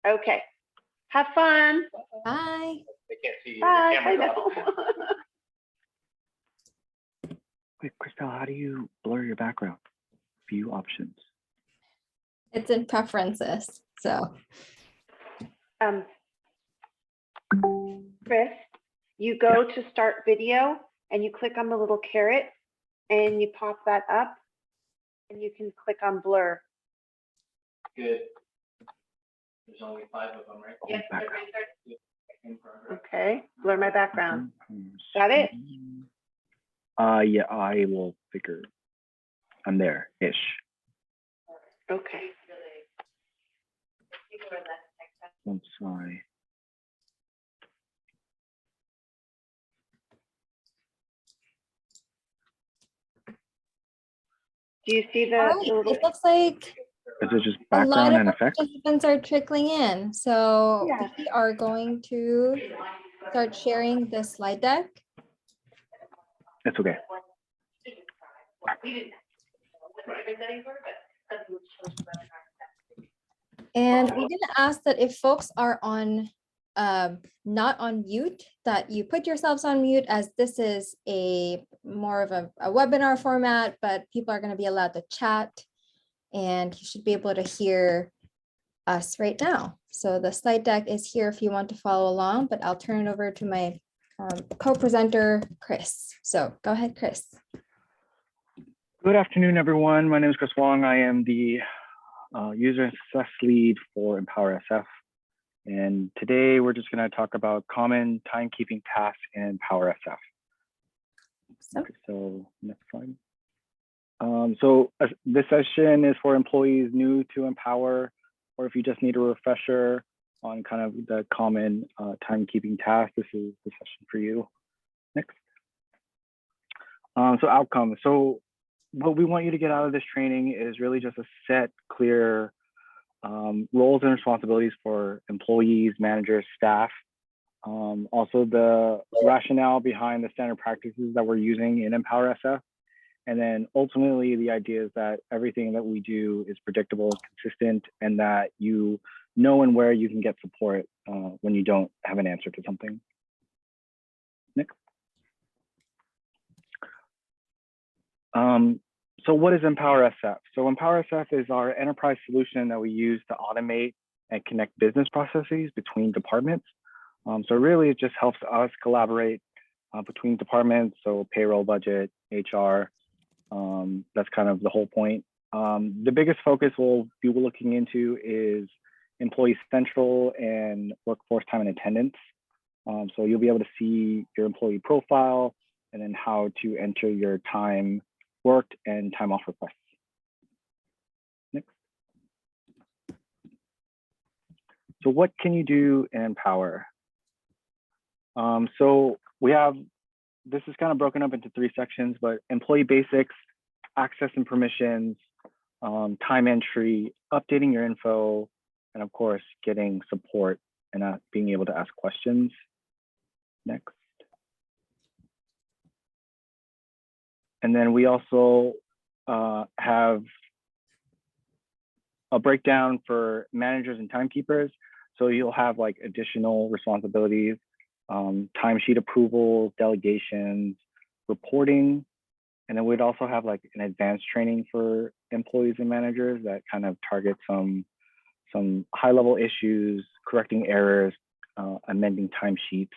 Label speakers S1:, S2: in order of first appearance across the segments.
S1: Okay. Have fun.
S2: Bye.
S3: They can't see you.
S1: Bye.
S3: Your
S1: I
S3: camera's
S1: know.
S3: off.
S4: Wait, Christelle, how do you blur your background? View options.
S2: It's in preferences. So
S1: Chris, you go to start video and you click on the little caret and you pop that up and you can click on blur.
S3: Good. There's only 5 of them, right?
S1: Yes,
S4: background.
S3: In progress.
S1: Okay, blur my background. Got it?
S4: Yeah, I will figure. I'm there-ish.
S1: Okay.
S4: Once I.
S1: Do you see the
S2: all right,
S1: little?
S2: it looks like
S4: Is it just
S2: a lot
S4: background
S2: of
S4: and
S2: our
S4: effects?
S2: participants are trickling in. So
S1: Yeah.
S2: we are going to start sharing the slide deck.
S4: It's okay.
S2: And we did ask that if folks are on not on mute, that you put yourselves on mute, as this is a more of a webinar format, but people are going to be allowed to chat and you should be able to hear us right now. So the slide deck is here if you want to follow along, but I'll turn it over to my co-presenter, Chris. So go ahead, Chris.
S4: Good afternoon, everyone. My name is Chris Wong. I am the user and success lead for EMPowerSF. And today we're just going to talk about common timekeeping tasks in EMPowerSF. So next slide. This session is for employees new to Empower, or if you just need a refresher on kind of the common timekeeping tasks, this is the session for you. Next. So outcomes. So what we want you to get out of this training is really just a set, clear roles and responsibilities for employees, managers, staff. Also the rationale behind the standard practices that we're using in EMPowerSF. And then ultimately the idea is that everything that we do is predictable, consistent, and that you know and where you can get support when you don't have an answer to something. Next. So what is EMPowerSF? So EMPowerSF is our enterprise solution that we use to automate and connect business processes between departments. So really it just helps us collaborate between departments, so payroll, budget, HR. That's kind of the whole point. The biggest focus we'll be looking into is employee central and workforce time and attendance. So you'll be able to see your employee profile and then how to enter your time worked and time off requests. Next. So what can you do in Empower? So we have, this is kind of broken up into 3 sections, but employee basics, access and permissions, time entry, updating your info, and of course, getting support and being able to ask questions. Next. And then we also have a breakdown for managers and timekeepers. So you'll have like additional responsibilities, timesheet approvals, delegations, reporting. And then we'd also have like an advanced training for employees and managers that kind of target some high level issues, correcting errors, amending timesheets,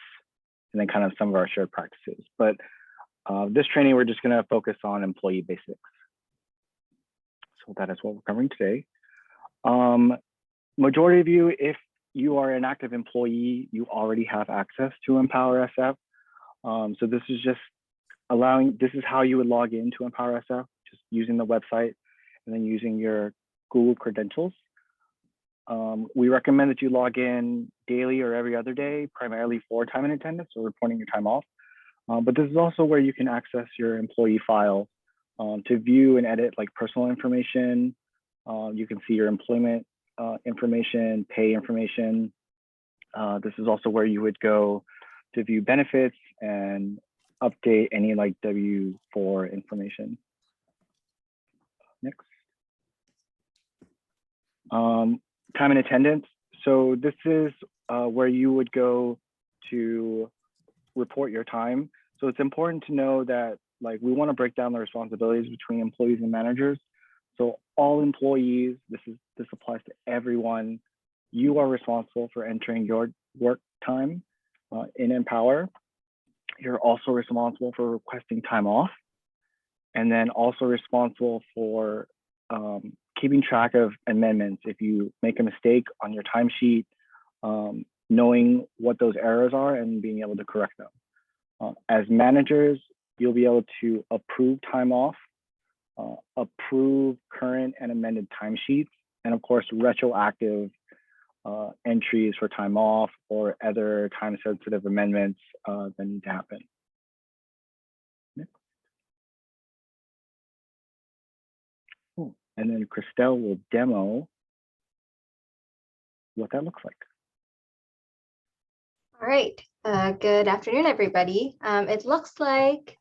S4: and then kind of some of our shared practices. But this training, we're just going to focus on employee basics. So that is what we're covering today. Majority of you, if you are an active employee, you already have access to EMPowerSF. So this is just this is how you would log into EMPowerSF, just using the website and then using your Google credentials. We recommend that you log in daily or every other day, primarily for time and attendance or reporting your time off. But this is also where you can access your employee file to view and edit like personal information. You can see your employment information, pay information. This is also where you would go to view benefits and update any like W-4 information. Next. Time and attendance. So this is where you would go to report your time. So it's important to know that like we want to break down the responsibilities between employees and managers. So all employees, this applies to everyone. You are responsible for entering your work time in Empower. You're also responsible for requesting time off, and then also responsible for keeping track of amendments. If you make a mistake on your timesheet, knowing what those errors are and being able to correct them. As managers, you'll be able to approve time off, approve current and amended timesheets, and of course, retroactive entries for time off or other time-sensitive amendments that need to happen. Cool. And then Christelle will demo what that looks like.
S2: All right. Good afternoon, everybody. It looks like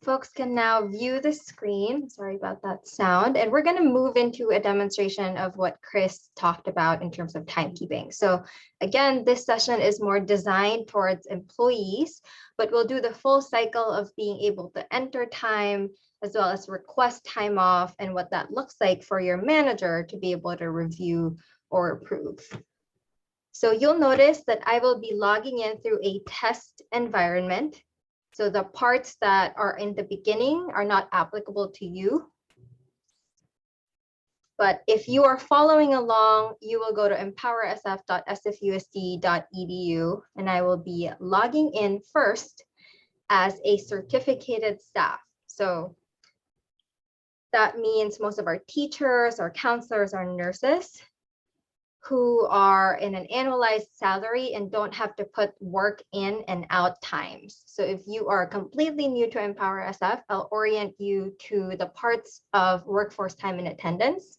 S2: folks can now view the screen. Sorry about that sound. And we're going to move into a demonstration of what Chris talked about in terms of timekeeping. So again, this session is more designed towards employees, but we'll do the full cycle of being able to enter time as well as request time off and what that looks like for your manager to be able to review or approve. So you'll notice that I will be logging in through a test environment. So the parts that are in the beginning are not applicable to you. But if you are following along, you will go to empowersf.sfusd.edu, and I will be logging in first as a certificated staff. So that means most of our teachers, our counselors, our nurses who are in an annualized salary and don't have to put work in and out times. So if you are completely new to EMPowerSF, I'll orient you to the parts of workforce time and attendance.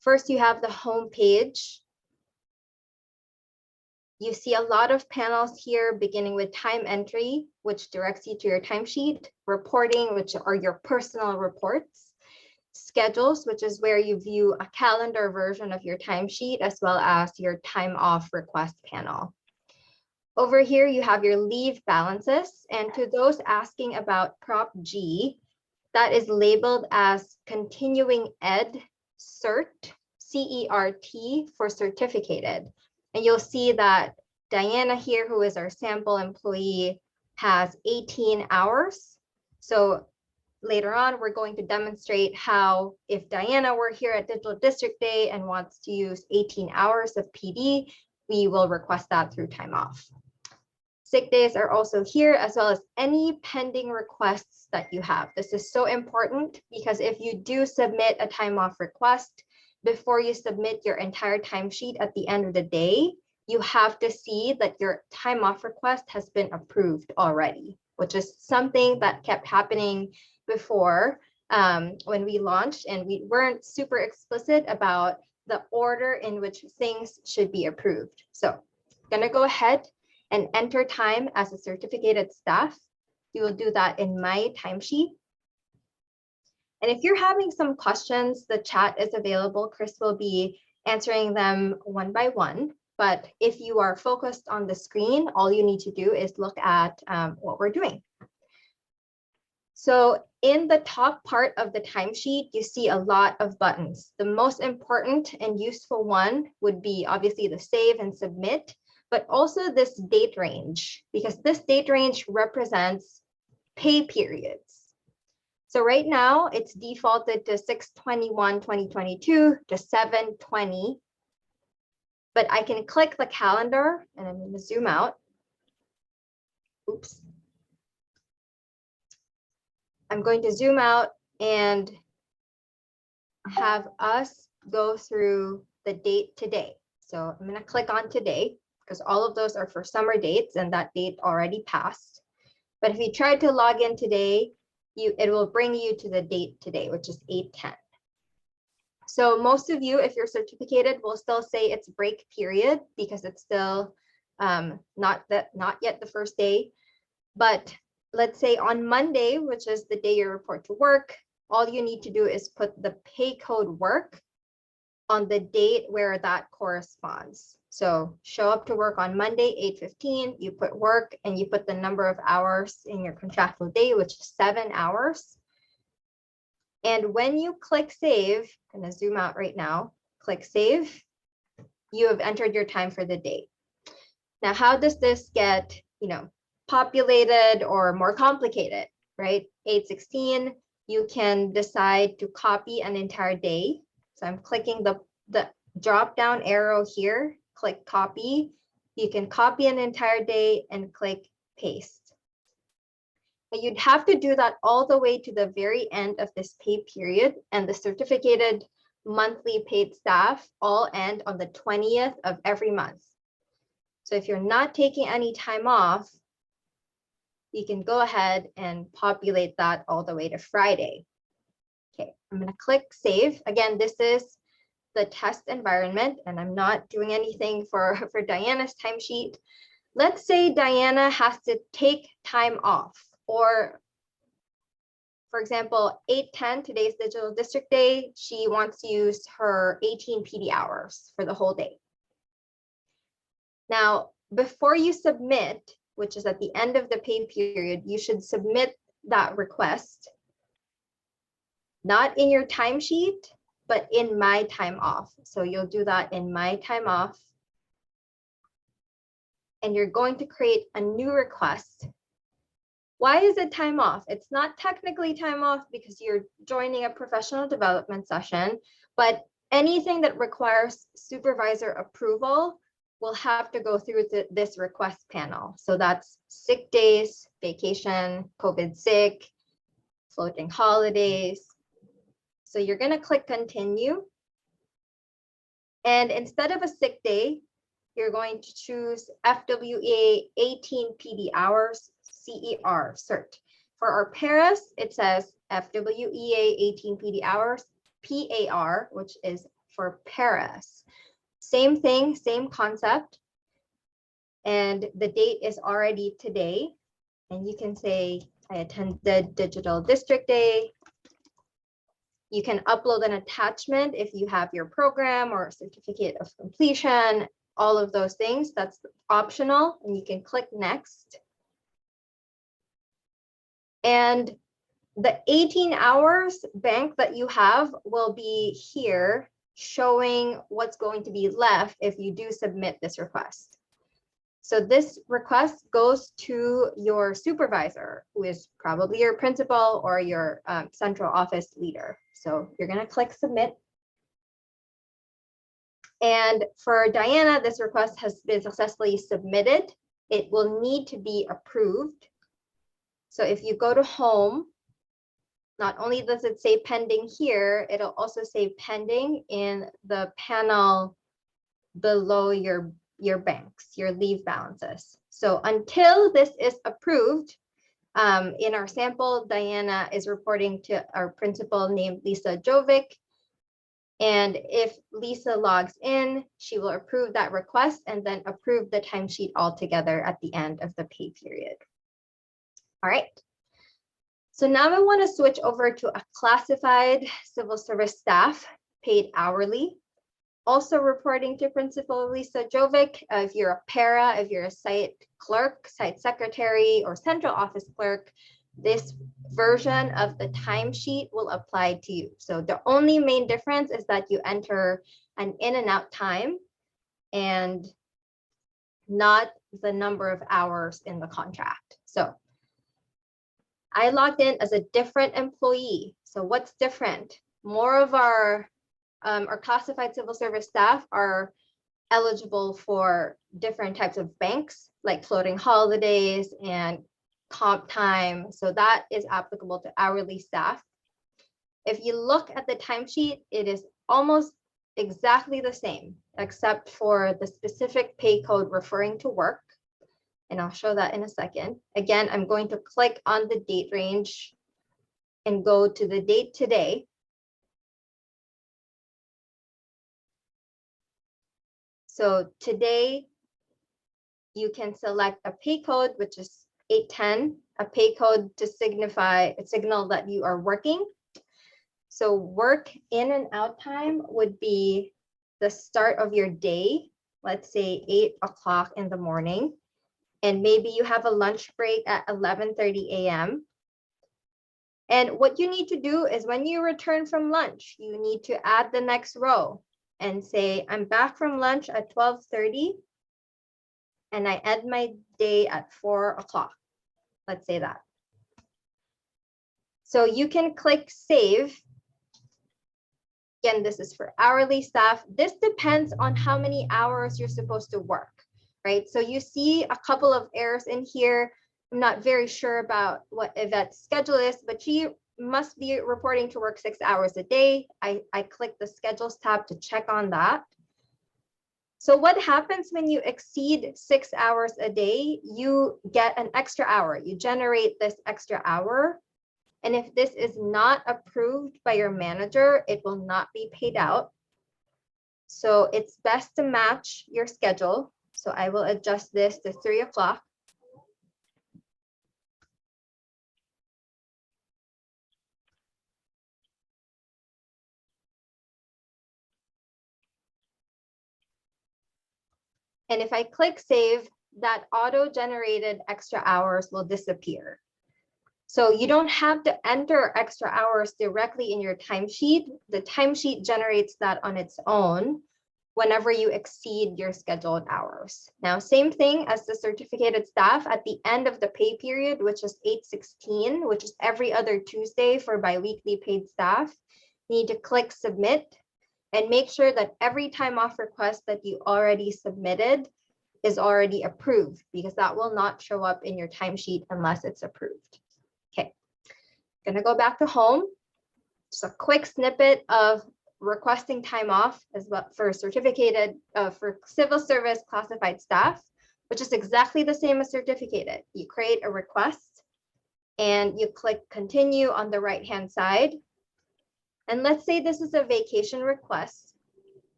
S2: First, you have the home page. You see a lot of panels here, beginning with time entry, which directs you to your timesheet, reporting, which are your personal reports, schedules, which is where you view a calendar version of your timesheet, as well as your time off request panel. Over here, you have your leave balances. And to those asking about Prop G, that is labeled as continuing ed cert, CERT for certificated. And you'll see that Diana here, who is our sample employee, has 18 hours. So later on, we're going to demonstrate how if Diana were here at Digital District Day and wants to use 18 hours of PD, we will request that through time off. Sick days are also here, as well as any pending requests that you have. This is so important because if you do submit a time off request, before you submit your entire timesheet at the end of the day, you have to see that your time off request has been approved already, which is something that kept happening before when we launched, and we weren't super explicit about the order in which things should be approved. So I'm gonna go ahead and enter time as a certificated staff. You will do that in my timesheet. And if you're having some questions, the chat is available. Chris will be answering them one by one. But if you are focused on the screen, all you need to do is look at what we're doing. So in the top part of the timesheet, you see a lot of buttons. The most important and useful one would be obviously the save and submit, but also this date range, because this date range represents pay periods. So right now it's defaulted to 6/21/2022 to 7/20. But I can click the calendar and I'm going to zoom out. Oops. I'm going to zoom out and have us go through the date today. So I'm going to click on today because all of those are for summer dates and that date already passed. But if you try to log in today, it will bring you to the date today, which is 8/10. So most of you, if you're certificated, will still say it's break period because it's still not yet the first day. But let's say on Monday, which is the day you report to work, all you need to do is put the pay code work on the date where that corresponds. So show up to work on Monday, 8:15, you put work and you put the number of hours in your contractual day, which is 7 hours. And when you click save, I'm gonna zoom out right now, click save, you have entered your time for the day. Now, how does this get, populated or more complicated, right? 8:16, you can decide to copy an entire day. So I'm clicking the drop down arrow here, click copy. You can copy an entire day and click paste. But you'd have to do that all the way to the very end of this pay period, and the certificated monthly paid staff all end on the 20th of every month. So if you're not taking any time off, you can go ahead and populate that all the way to Friday. Okay, I'm going to click save. Again, this is the test environment, and I'm not doing anything for Diana's timesheet. Let's say Diana has to take time off, or for example, 8:10, today's Digital District Day, she wants to use her 18 PD hours for the whole day. Now, before you submit, which is at the end of the pay period, you should submit that request, not in your timesheet, but in my time off. So you'll do that in my time off. And you're going to create a new request. Why is it time off? It's not technically time off because you're joining a professional development session, but anything that requires supervisor approval will have to go through this request panel. So that's sick days, vacation, COVID sick, floating holidays. So you're going to click continue. And instead of a sick day, you're going to choose FWA 18 PD hours CER cert. For our paras, it says FWEA 18 PD hours PAR, which is for paras. Same thing, same concept. And the date is already today. And you can say, I attended Digital District Day. You can upload an attachment if you have your program or certificate of completion, all of those things. That's optional, and you can click next. And the 18 hours bank that you have will be here, showing what's going to be left if you do submit this request. So this request goes to your supervisor, who is probably your principal or your central office leader. So you're going to click submit. And for Diana, this request has been successfully submitted. It will need to be approved. So if you go to home, not only does it say pending here, it'll also say pending in the panel below your banks, your leave balances. So until this is approved, in our sample, Diana is reporting to our principal named Lisa Jovic. And if Lisa logs in, she will approve that request and then approve the timesheet altogether at the end of the pay period. All right. So now I want to switch over to a classified civil service staff paid hourly. Also reporting to Principal Lisa Jovic, if you're a para, if you're a site clerk, site secretary, or central office clerk, this version of the timesheet will apply to you. So the only main difference is that you enter an in and out time and not the number of hours in the contract. So I logged in as a different employee. So what's different? More of our classified civil service staff are eligible for different types of banks, like floating holidays and comp time. So that is applicable to hourly staff. If you look at the timesheet, it is almost exactly the same, except for the specific pay code referring to work. And I'll show that in a second. Again, I'm going to click on the date range and go to the date today. So today, you can select a pay code, which is 810, a pay code to signal that you are working. So work in and out time would be the start of your day, let's say 8 o'clock in the morning. And maybe you have a lunch break at 11:30 a.m. And what you need to do is when you return from lunch, you need to add the next row and say, I'm back from lunch at 12:30 and I end my day at 4 o'clock. Let's say that. So you can click save. Again, this is for hourly staff. This depends on how many hours you're supposed to work, right? So you see a couple of errors in here. I'm not very sure about what Yvette's schedule is, but she must be reporting to work 6 hours a day. I click the schedules tab to check on that. So what happens when you exceed 6 hours a day? You get an extra hour. You generate this extra hour. And if this is not approved by your manager, it will not be paid out. So it's best to match your schedule. So I will adjust this to 3 o'clock. And if I click save, that auto-generated extra hours will disappear. So you don't have to enter extra hours directly in your timesheet. The timesheet generates that on its own whenever you exceed your scheduled hours. Now, same thing as the certificated staff at the end of the pay period, which is 8/16, which is every other Tuesday for biweekly paid staff. You need to click submit and make sure that every time off request that you already submitted is already approved, because that will not show up in your timesheet unless it's approved. Okay, gonna go back to home. Just a quick snippet of requesting time off as well for certificated, for civil service classified staff, which is exactly the same as certificated. You create a request and you click continue on the right-hand side. And let's say this is a vacation request.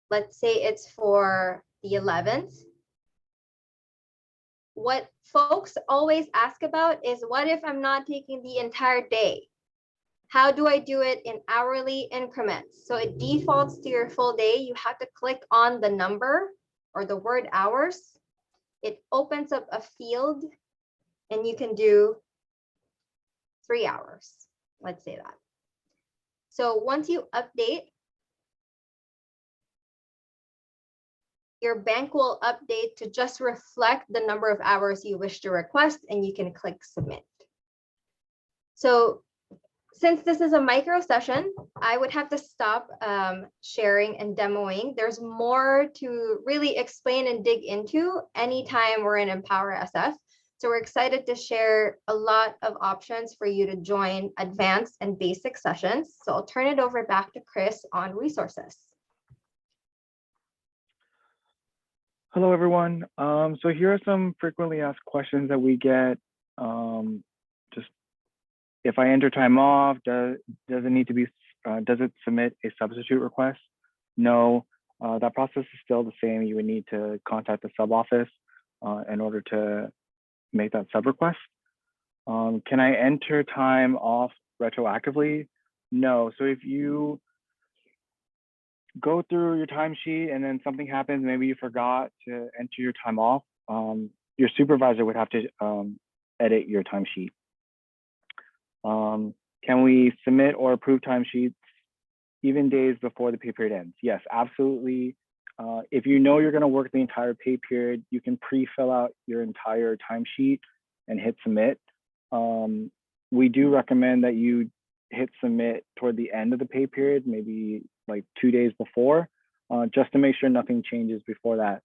S2: Let's say it's for the 11th. What folks always ask about is, what if I'm not taking the entire day? How do I do it in hourly increments? So it defaults to your full day. You have to click on the number or the word hours. It opens up a field and you can do 3 hours. Let's say that. So once you update, your bank will update to just reflect the number of hours you wish to request, and you can click submit. So since this is a micro session, I would have to stop sharing and demoing. There's more to really explain and dig into anytime we're in EMPowerSF. So we're excited to share a lot of options for you to join advanced and basic sessions. So I'll turn it over back to Chris on resources.
S4: Hello, everyone. So here are some frequently asked questions that we get. Just if I enter time off, does it need to be, does it submit a substitute request? No, that process is still the same. You would need to contact the sub office in order to make that sub request. Can I enter time off retroactively? No. So if you go through your timesheet and then something happens, maybe you forgot to enter your time off, your supervisor would have to edit your timesheet. Can we submit or approve timesheets even days before the pay period ends? Yes, absolutely. If you know you're going to work the entire pay period, you can pre-fill out your entire timesheet and hit submit. We do recommend that you hit submit toward the end of the pay period, maybe like 2 days before, just to make sure nothing changes before that.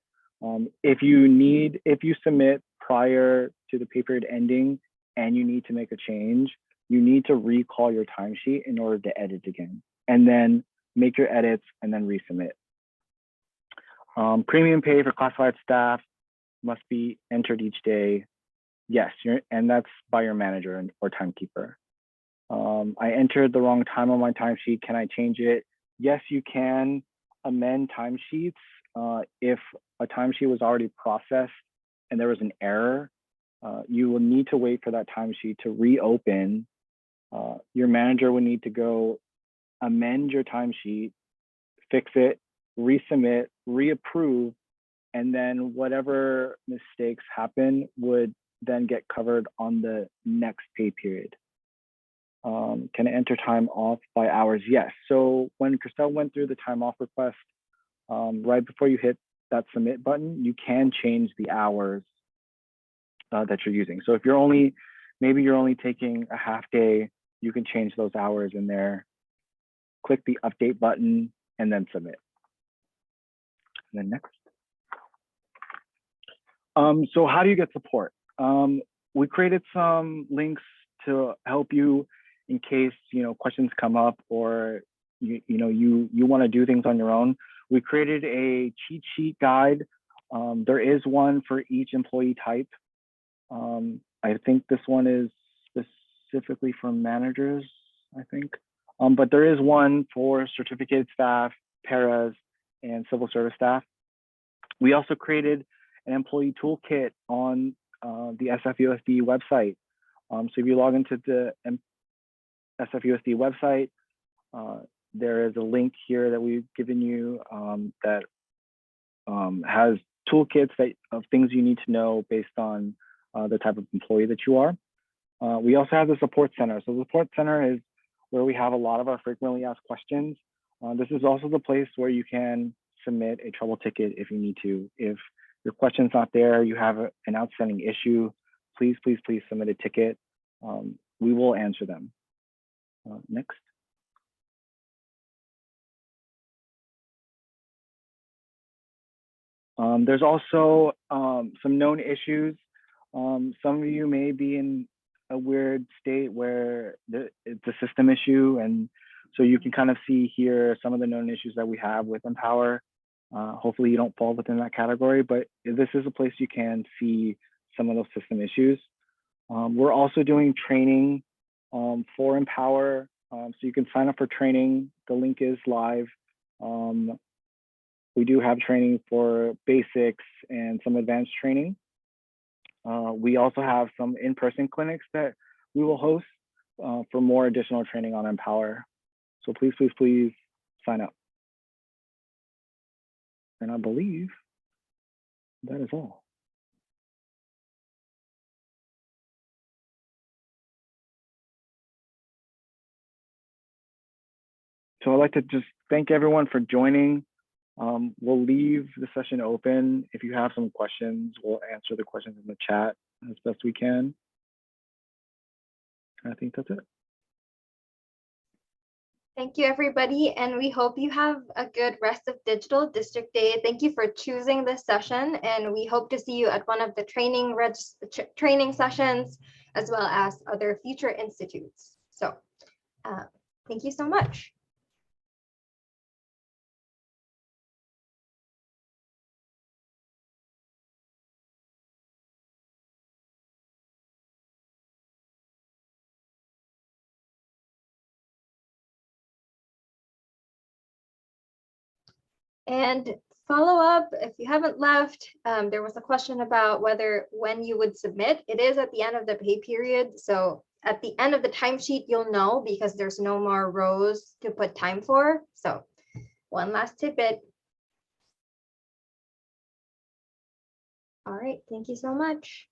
S4: If you submit prior to the pay period ending and you need to make a change, you need to recall your timesheet in order to edit again, and then make your edits and then resubmit. Premium pay for classified staff must be entered each day. Yes, and that's by your manager or timekeeper. I entered the wrong time on my timesheet. Can I change it? Yes, you can amend timesheets. If a timesheet was already processed and there was an error, you will need to wait for that timesheet to reopen. Your manager will need to go amend your timesheet, fix it, resubmit, reapprove, and then whatever mistakes happen would then get covered on the next pay period. Can I enter time off by hours? Yes. So when Christelle went through the time off request, right before you hit that submit button, you can change the hours that you're using. So if you're only, maybe you're only taking a half day, you can change those hours in there, click the update button, and then submit. And then next. So how do you get support? We created some links to help you in case questions come up or you want to do things on your own. We created a cheat sheet guide. There is one for each employee type. I think this one is specifically for managers, I think. But there is one for certificated staff, paras, and civil service staff. We also created an employee toolkit on the SFUSD website. So if you log into the SFUSD website, there is a link here that we've given you that has toolkits of things you need to know based on the type of employee that you are. We also have the support center. So the support center is where we have a lot of our frequently asked questions. This is also the place where you can submit a trouble ticket if you need to. If your question's not there, you have an outstanding issue, please submit a ticket. We will answer them. Next. There's also some known issues. Some of you may be in a weird state where it's a system issue, and so you can kind of see here some of the known issues that we have with Empower. Hopefully you don't fall within that category, but this is a place you can see some of those system issues. We're also doing training for Empower, so you can sign up for training. The link is live. We do have training for basics and some advanced training. We also have some in-person clinics that we will host for more additional training on Empower. So please sign up. And I believe that is all. So I'd like to just thank everyone for joining. We'll leave the session open. If you have some questions, we'll answer the questions in the chat as best we can. I think that's it.
S2: Thank you, everybody, and we hope you have a good rest of Digital District Day. Thank you for choosing this session, and we hope to see you at one of the training sessions, as well as other future institutes. So thank you so much. And follow up, if you haven't left, there was a question about when you would submit. It is at the end of the pay period. So at the end of the timesheet, you'll know because there's no more rows to put time for. So one last tidbit. All right, thank you so much.